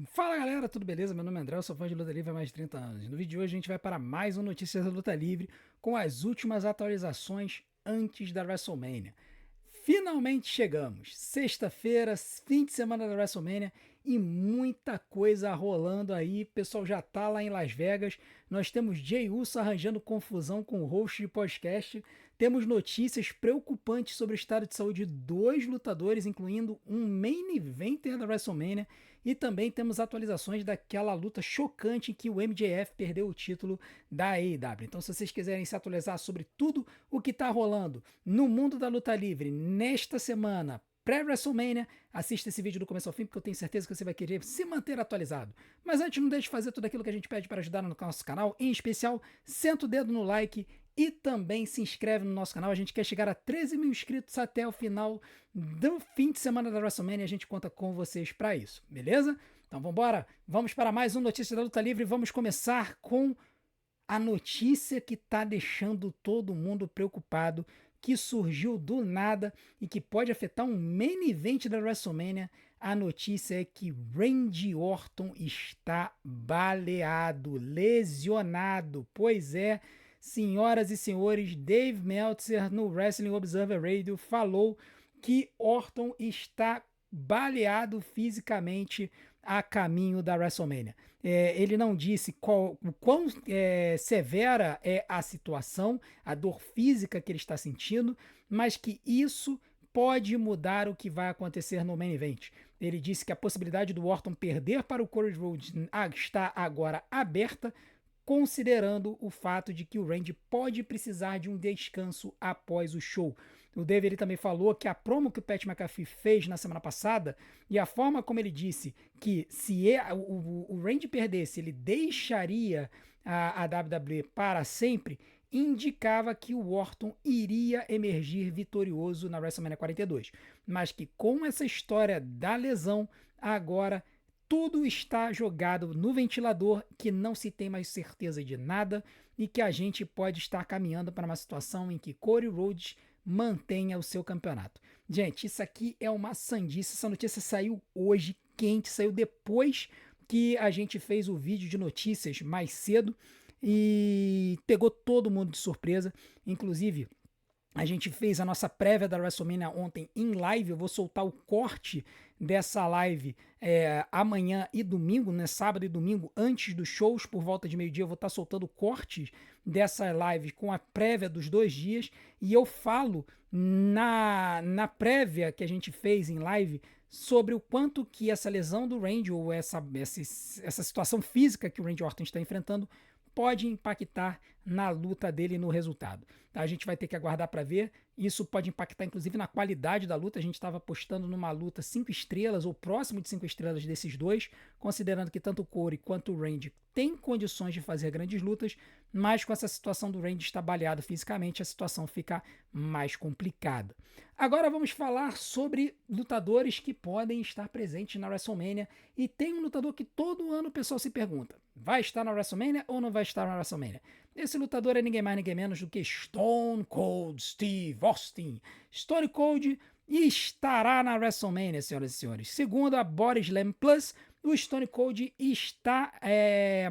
Fala galera, tudo beleza? Meu nome é André, eu sou fã de luta livre há mais de 30 anos. No vídeo de hoje a gente vai para mais um Notícias da Luta Livre com as últimas atualizações antes da WrestleMania. Finalmente chegamos! Sexta-feira, fim de semana da WrestleMania e muita coisa rolando aí. O pessoal já tá lá em Las Vegas. Nós temos Jey Uso arranjando confusão com o host de podcast. Temos notícias preocupantes sobre o estado de saúde de dois lutadores, incluindo um main eventer da WrestleMania. E também temos atualizações daquela luta chocante em que o MJF perdeu o título da AEW. Então, se vocês quiserem se atualizar sobre tudo o que está rolando no mundo da luta livre nesta semana, pré-WrestleMania, assista esse vídeo do começo ao fim, porque eu tenho certeza que você vai querer se manter atualizado. Mas antes, não deixe de fazer tudo aquilo que a gente pede para ajudar no nosso canal, em especial, senta o dedo no like e também se inscreve no nosso canal. A gente quer chegar a 13 mil inscritos até o final do fim de semana da WrestleMania. A gente conta com vocês para isso, beleza? Então vamos embora, vamos para mais um Notícia da Luta Livre. Vamos começar com a notícia que está deixando todo mundo preocupado, que surgiu do nada e que pode afetar um main event da WrestleMania. A notícia é que Randy Orton está baleado, lesionado. Pois é, senhoras e senhores, Dave Meltzer no Wrestling Observer Radio falou que Orton está baleado fisicamente a caminho da WrestleMania. Ele não disse o quão severa é a situação, a dor física que ele está sentindo, mas que isso pode mudar o que vai acontecer no main event. Ele disse que a possibilidade do Orton perder para o Cody Rhodes está agora aberta, considerando o fato de que o Randy pode precisar de um descanso após o show. O Dave ele também falou que a promo que o Pat McAfee fez na semana passada e a forma como ele disse que se o Randy perdesse, ele deixaria a WWE para sempre, indicava que o Orton iria emergir vitorioso na WrestleMania 42. Mas que com essa história da lesão, agora tudo está jogado no ventilador, que não se tem mais certeza de nada e que a gente pode estar caminhando para uma situação em que Cody Rhodes mantenha o seu campeonato. Gente, isso aqui é uma sandice. Essa notícia saiu hoje, quente, saiu depois que a gente fez o vídeo de notícias mais cedo e pegou todo mundo de surpresa. Inclusive, a gente fez a nossa prévia da WrestleMania ontem em live. Eu vou soltar o corte dessa live amanhã e domingo, né? Sábado e domingo, antes dos shows, por volta de meio-dia. Eu vou estar soltando cortes dessa live com a prévia dos 2 dias. E eu falo na prévia que a gente fez em live sobre o quanto que essa lesão do Randy, ou essa situação física que o Randy Orton está enfrentando, pode impactar na luta dele e no resultado. Tá? A gente vai ter que aguardar para ver. Isso pode impactar inclusive na qualidade da luta. A gente estava apostando numa luta 5 estrelas ou próximo de 5 estrelas desses dois, considerando que tanto o Corey quanto o Randy têm condições de fazer grandes lutas, mas com essa situação do Randy estar baleado fisicamente, a situação fica mais complicada. Agora vamos falar sobre lutadores que podem estar presentes na WrestleMania, e tem um lutador que todo ano o pessoal se pergunta: vai estar na WrestleMania ou não vai estar na WrestleMania? Esse lutador é ninguém mais, ninguém menos do que Stone Cold Steve Austin. Stone Cold estará na WrestleMania, senhoras e senhores. Segundo a Body Slam Plus, o Stone Cold está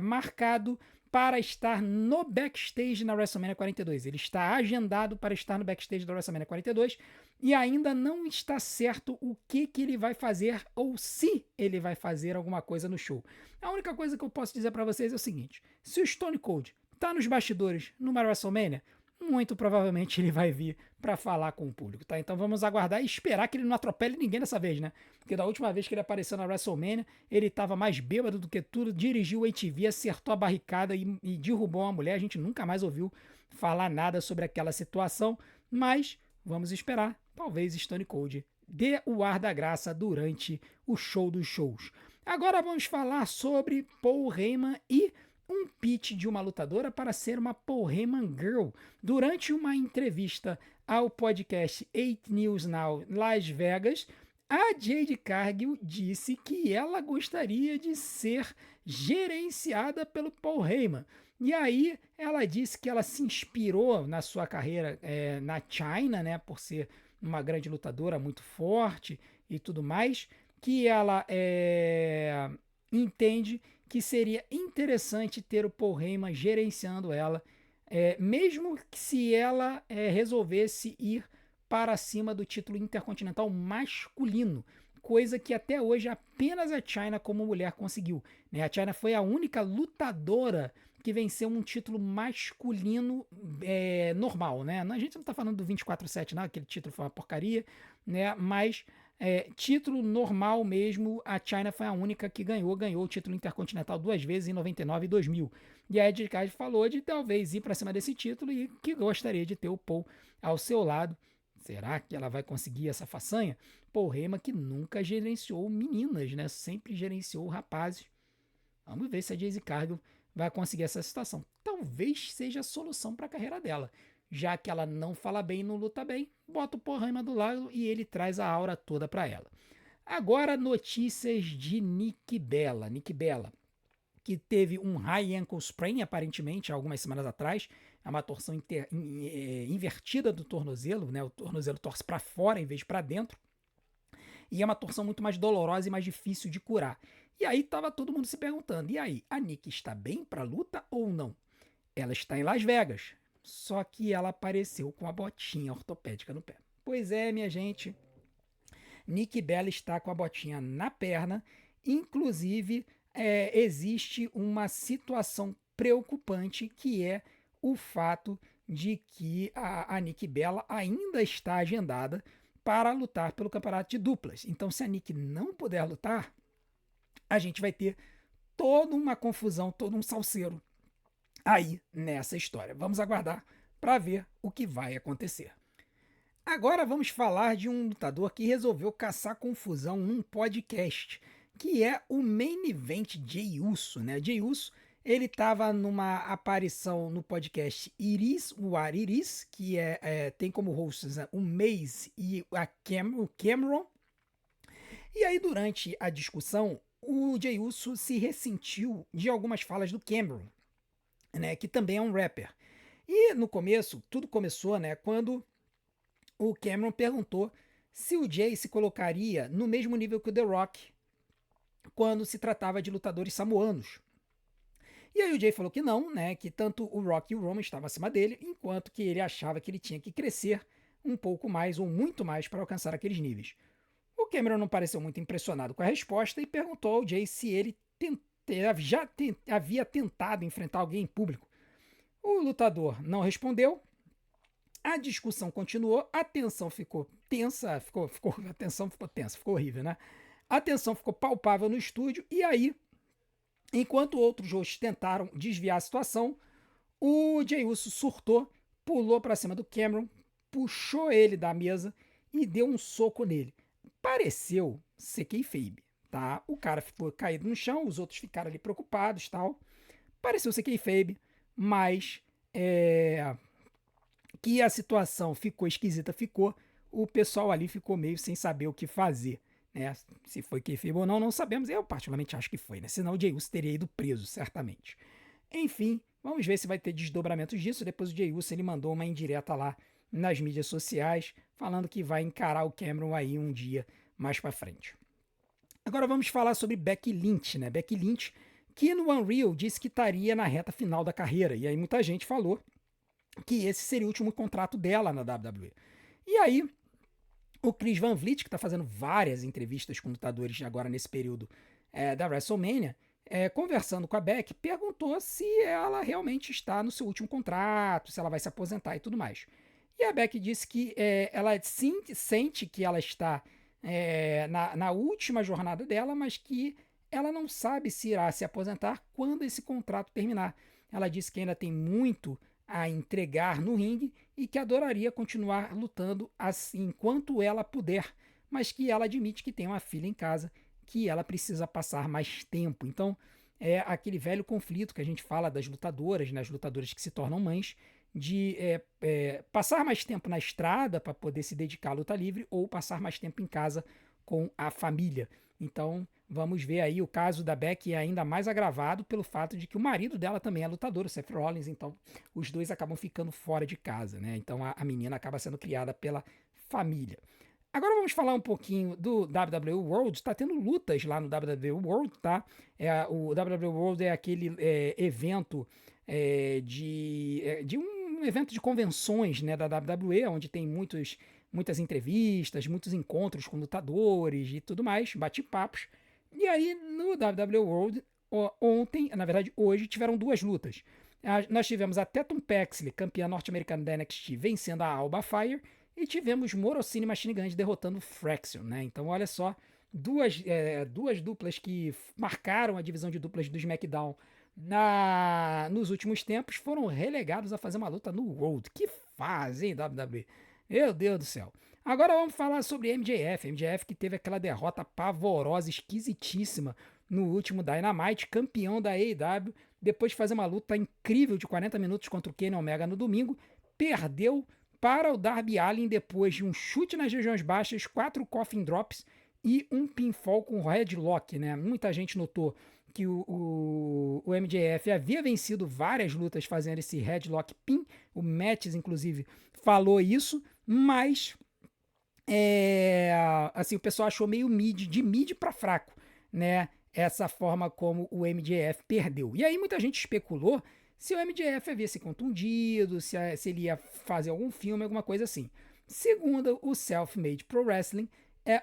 marcado para estar no backstage na WrestleMania 42. Ele está agendado para estar no backstage da WrestleMania 42 e ainda não está certo o que ele vai fazer ou se ele vai fazer alguma coisa no show. A única coisa que eu posso dizer para vocês é o seguinte: se o Stone Cold tá nos bastidores numa WrestleMania, muito provavelmente ele vai vir para falar com o público, tá? Então vamos aguardar e esperar que ele não atropele ninguém dessa vez, né? Porque da última vez que ele apareceu na WrestleMania, ele estava mais bêbado do que tudo, dirigiu o ATV, acertou a barricada e derrubou uma mulher. A gente nunca mais ouviu falar nada sobre aquela situação, mas vamos esperar. Talvez Stone Cold dê o ar da graça durante o show dos shows. Agora vamos falar sobre Paul Heyman e um pitch de uma lutadora para ser uma Paul Heyman Girl. Durante uma entrevista ao podcast 8 News Now Las Vegas, a Jade Cargill disse que ela gostaria de ser gerenciada pelo Paul Heyman. E aí ela disse que ela se inspirou na sua carreira na China, né, por ser uma grande lutadora muito forte e tudo mais, que ela entende que seria interessante ter o Paul Heyman gerenciando ela, mesmo que se ela resolvesse ir para cima do título intercontinental masculino, coisa que até hoje apenas a Chyna como mulher conseguiu, né? A Chyna foi a única lutadora que venceu um título masculino normal, né? A gente não tá falando do 24/7, não, aquele título foi uma porcaria, né? Mas título normal mesmo, a Chyna foi a única que ganhou o título intercontinental 2 vezes, em 99 e 2000. E a Ed Card falou de talvez ir para cima desse título e que gostaria de ter o Paul ao seu lado. Será que ela vai conseguir essa façanha? Paul Heyman que nunca gerenciou meninas, né? Sempre gerenciou rapazes. Vamos ver se a Jayce Cargill vai conseguir essa situação. Talvez seja a solução para a carreira dela. Já que ela não fala bem e não luta bem, bota o Paul Heyman do lado e ele traz a aura toda para ela. Agora, notícias de Nikki Bella. Nikki Bella, que teve um high ankle sprain, aparentemente, algumas semanas atrás. É uma torção invertida do tornozelo, né? O tornozelo torce para fora em vez de para dentro. E é uma torção muito mais dolorosa e mais difícil de curar. E aí tava todo mundo se perguntando, e aí, a Nikki está bem para luta ou não? Ela está em Las Vegas, só que ela apareceu com a botinha ortopédica no pé. Pois é, minha gente, Nikki Bella está com a botinha na perna, inclusive existe uma situação preocupante que é o fato de que a Nikki Bella ainda está agendada para lutar pelo campeonato de duplas. Então, se a Nikki não puder lutar, a gente vai ter toda uma confusão, todo um salseiro aí nessa história. Vamos aguardar para ver o que vai acontecer. Agora vamos falar de um lutador que resolveu caçar confusão num podcast, que é o Main Event Jey Uso, né? Jey Uso, ele estava numa aparição no podcast It Is What It Is, que tem como hosts o Maze e o Cameron. E aí, durante a discussão, o Jey Uso se ressentiu de algumas falas do Cameron, né, que também é um rapper. E no começo, tudo começou, né, quando o Cameron perguntou se o Jey se colocaria no mesmo nível que o The Rock quando se tratava de lutadores samoanos. E aí o Jey falou que não, né, que tanto o Rock e o Roman estavam acima dele, enquanto que ele achava que ele tinha que crescer um pouco mais ou muito mais para alcançar aqueles níveis. O Cameron não pareceu muito impressionado com a resposta e perguntou ao Jey se ele havia tentado enfrentar alguém em público. O lutador não respondeu, a discussão continuou, a tensão ficou tensa, ficou horrível, né? A tensão ficou palpável no estúdio e aí, enquanto outros hosts tentaram desviar a situação, o Jey Uso surtou, pulou para cima do Cameron, puxou ele da mesa e deu um soco nele. Pareceu ser kayfabe, tá? O cara ficou caído no chão, os outros ficaram ali preocupados, tal. Pareceu ser kayfabe, mas que a situação ficou esquisita, o pessoal ali ficou meio sem saber o que fazer, né? Se foi kayfabe ou não sabemos. Eu particularmente acho que foi, né? Senão o Jey Uso teria ido preso, certamente. Enfim, vamos ver se vai ter desdobramentos disso. Depois o Jey Uso ele mandou uma indireta lá nas mídias sociais, falando que vai encarar o Cameron aí um dia mais para frente. Agora vamos falar sobre Becky Lynch, né? Becky Lynch, que no Unreal disse que estaria na reta final da carreira, e aí muita gente falou que esse seria o último contrato dela na WWE. E aí, o Chris Van Vliet, que está fazendo várias entrevistas com lutadores agora nesse período da WrestleMania, conversando com a Becky, perguntou se ela realmente está no seu último contrato, se ela vai se aposentar e tudo mais. E a Becky disse que ela sente que ela está na última jornada dela, mas que ela não sabe se irá se aposentar quando esse contrato terminar. Ela disse que ainda tem muito a entregar no ringue e que adoraria continuar lutando assim enquanto ela puder, mas que ela admite que tem uma filha em casa, que ela precisa passar mais tempo. Então, é aquele velho conflito que a gente fala das lutadoras, né, as lutadoras que se tornam mães, de passar mais tempo na estrada para poder se dedicar à luta livre ou passar mais tempo em casa com a família. Então, vamos ver aí o caso da Becky é ainda mais agravado pelo fato de que o marido dela também é lutador, o Seth Rollins, então os dois acabam ficando fora de casa, né? Então a menina acaba sendo criada pela família. Agora vamos falar um pouquinho do WWE World. Está tendo lutas lá no WWE World, tá? O WWE World é aquele evento de um evento de convenções, né, da WWE, onde tem muitas entrevistas, muitos encontros com lutadores e tudo mais, bate-papos. E aí no WWE World, ontem, na verdade hoje, tiveram duas lutas. Nós tivemos a Tatum Paxley, campeã norte-americana da NXT, vencendo a Alba Fire, e tivemos Morosini Machine Gun derrotando o Fraction, né? Então, olha só, duas duplas que marcaram a divisão de duplas do SmackDown nos últimos tempos foram relegados a fazer uma luta no World. Que fase, hein, WWE? Meu Deus do céu. Agora vamos falar sobre MJF. MJF que teve aquela derrota pavorosa, esquisitíssima no último Dynamite, campeão da AEW, depois de fazer uma luta incrível de 40 minutos contra o Kenny Omega no domingo, perdeu para o Darby Allin depois de um chute nas regiões baixas, 4 coffin drops e um pinfall com headlock, né? Muita gente notou que o MJF havia vencido várias lutas fazendo esse headlock pin, o Mattis, inclusive, falou isso, mas assim, o pessoal achou meio de mid para fraco, né? Essa forma como o MJF perdeu. E aí muita gente especulou se o MJF havia se contundido, se ele ia fazer algum filme, alguma coisa assim. Segundo o Self-Made Pro Wrestling,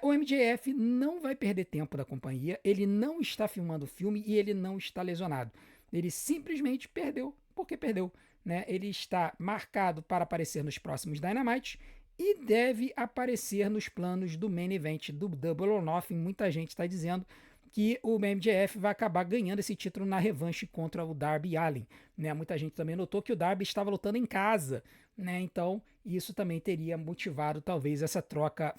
o MJF não vai perder tempo da companhia, ele não está filmando o filme e ele não está lesionado. Ele simplesmente perdeu, porque perdeu. Né? Ele está marcado para aparecer nos próximos Dynamite e deve aparecer nos planos do main event do Double or Nothing. Muita gente está dizendo que o MJF vai acabar ganhando esse título na revanche contra o Darby Allin. Né? Muita gente também notou que o Darby estava lutando em casa, né? Então isso também teria motivado talvez essa troca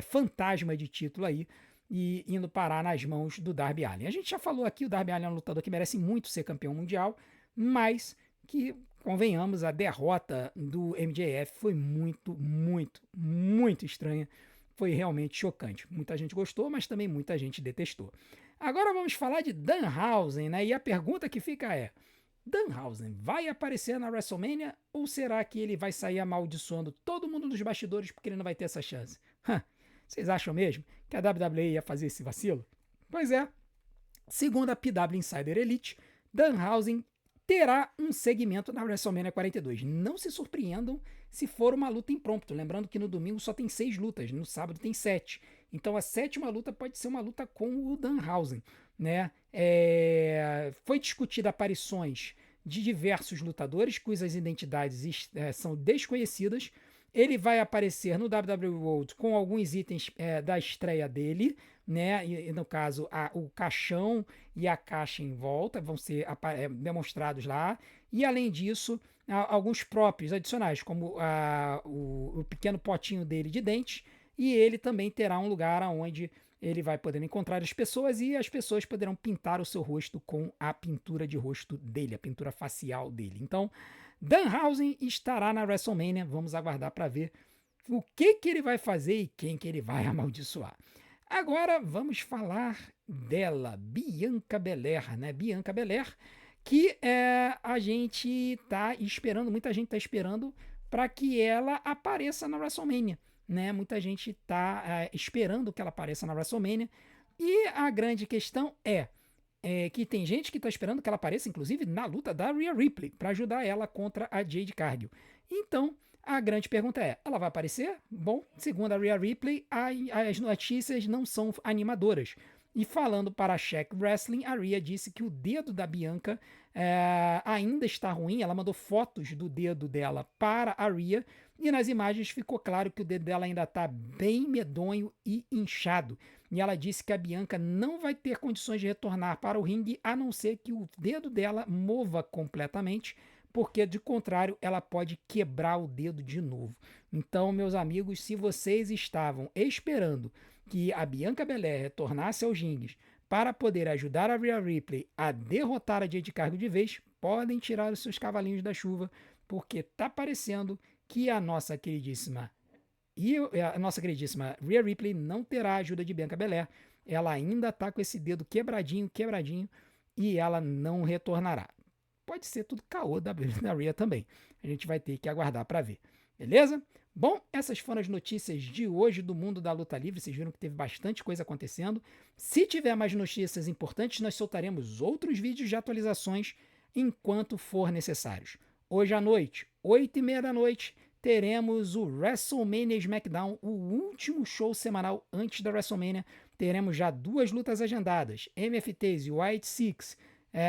fantasma de título aí e indo parar nas mãos do Darby Allin. A gente já falou aqui, o Darby Allin é um lutador que merece muito ser campeão mundial, mas que, convenhamos, a derrota do MJF foi muito, muito, muito estranha. Foi realmente chocante. Muita gente gostou, mas também muita gente detestou. Agora vamos falar de Danhausen, né? E a pergunta que fica é: Danhausen vai aparecer na WrestleMania ou será que ele vai sair amaldiçoando todo mundo nos bastidores porque ele não vai ter essa chance? Vocês acham mesmo que a WWE ia fazer esse vacilo? Pois é. Segundo a PW Insider Elite, Danhausen terá um segmento na WrestleMania 42. Não se surpreendam se for uma luta impromptu. Lembrando que no domingo só tem 6 lutas, no sábado tem 7. Então a sétima luta pode ser uma luta com o Danhausen. Né? Foi discutida aparições de diversos lutadores cujas identidades são desconhecidas. Ele vai aparecer no WWE World com alguns itens da estreia dele, né? E no caso, o caixão e a caixa em volta vão ser demonstrados lá. E além disso, alguns próprios adicionais, como o pequeno potinho dele de dentes. E ele também terá um lugar onde ele vai poder encontrar as pessoas e as pessoas poderão pintar o seu rosto com a pintura de rosto dele, a pintura facial dele. Então, Danhausen estará na WrestleMania. Vamos aguardar para ver o que ele vai fazer e quem que ele vai amaldiçoar. Agora vamos falar dela, Bianca Belair, né? Bianca Belair, que a gente está esperando, muita gente está esperando para que ela apareça na WrestleMania. Né? Muita gente está esperando que ela apareça na WrestleMania. E a grande questão é que tem gente que está esperando que ela apareça, inclusive, na luta da Rhea Ripley, para ajudar ela contra a Jade Cargill. Então, a grande pergunta é, ela vai aparecer? Bom, segundo a Rhea Ripley, as notícias não são animadoras. E falando para a Shaq Wrestling, a Rhea disse que o dedo da Bianca ainda está ruim. Ela mandou fotos do dedo dela para a Rhea, e nas imagens ficou claro que o dedo dela ainda está bem medonho e inchado. E ela disse que a Bianca não vai ter condições de retornar para o ringue, a não ser que o dedo dela mova completamente, porque de contrário ela pode quebrar o dedo de novo. Então, meus amigos, se vocês estavam esperando que a Bianca Belair retornasse aos rings para poder ajudar a Rhea Ripley a derrotar a Jade Cargill de vez, podem tirar os seus cavalinhos da chuva, porque tá parecendo que a nossa queridíssima Rhea Ripley não terá a ajuda de Bianca Belair. Ela ainda está com esse dedo quebradinho, e ela não retornará. Pode ser tudo caô da Rhea também. A gente vai ter que aguardar para ver. Beleza? Bom, essas foram as notícias de hoje do mundo da luta livre. Vocês viram que teve bastante coisa acontecendo. Se tiver mais notícias importantes, nós soltaremos outros vídeos de atualizações enquanto for necessários. Hoje à noite, 8h30 da noite, teremos o WrestleMania SmackDown, o último show semanal antes da WrestleMania. Teremos já 2 lutas agendadas, MFTs e White Six,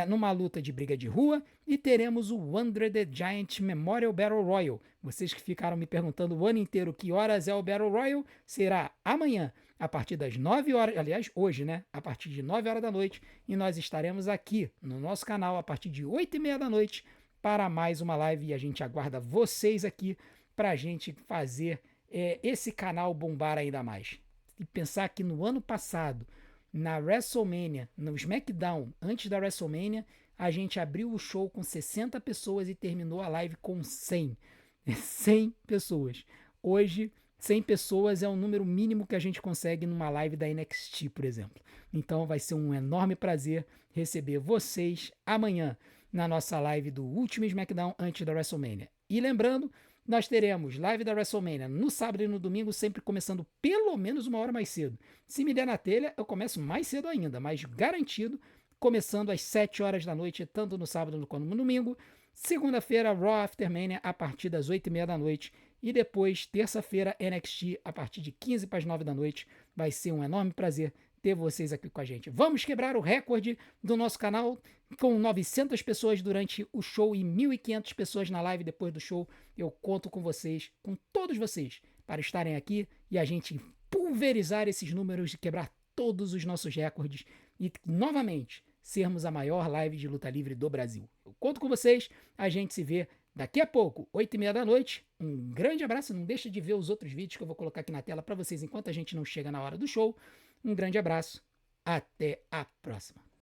numa luta de briga de rua, e teremos o Andre the Giant Memorial Battle Royal. Vocês que ficaram me perguntando o ano inteiro que horas é o Battle Royal, será amanhã, a partir das 9 horas, aliás, hoje, né? A partir de 9 horas da noite, e nós estaremos aqui no nosso canal a partir de 8h30 da noite para mais uma live, e a gente aguarda vocês aqui para a gente fazer esse canal bombar ainda mais. E pensar que no ano passado, na WrestleMania, no SmackDown, antes da WrestleMania, a gente abriu o show com 60 pessoas e terminou a live com 100. 100 pessoas. Hoje, 100 pessoas é o número mínimo que a gente consegue numa live da NXT, por exemplo. Então vai ser um enorme prazer receber vocês amanhã na nossa live do último SmackDown antes da WrestleMania. E lembrando, nós teremos live da WrestleMania no sábado e no domingo, sempre começando pelo menos 1 hora mais cedo. Se me der na telha, eu começo mais cedo ainda, mas garantido, começando às 7 horas da noite, tanto no sábado quanto no domingo. Segunda-feira, Raw After Mania, a partir das 8h30 da noite. E depois, terça-feira, NXT, a partir de 15 para as 9 da noite. Vai ser um enorme prazer ter vocês aqui com a gente. Vamos quebrar o recorde do nosso canal com 900 pessoas durante o show e 1.500 pessoas na live depois do show. Eu conto com vocês, com todos vocês, para estarem aqui e a gente pulverizar esses números e quebrar todos os nossos recordes e, novamente, sermos a maior live de luta livre do Brasil. Eu conto com vocês, a gente se vê daqui a pouco, 8h30 da noite. Um grande abraço, não deixa de ver os outros vídeos que eu vou colocar aqui na tela para vocês enquanto a gente não chega na hora do show. Um grande abraço, até a próxima.